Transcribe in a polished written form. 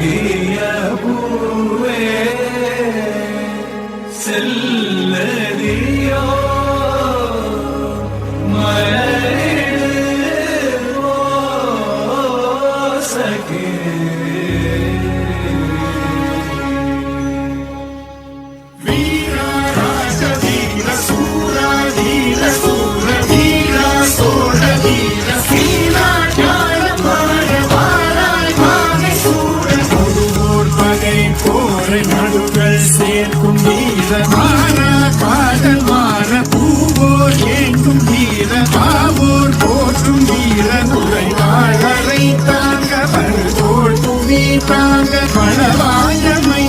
செல்லிய பூவே செல்லதியோ மலரிடுவோ சகே நடுகள் சேர்க்கும் வீர மாறா காதல் மாற பூவோர் ஏங்கும் வீர பாவோர் போற்றும் வீர குறைவாழரை தாங்க பருதோள் புவி தாங்க பலவாயமை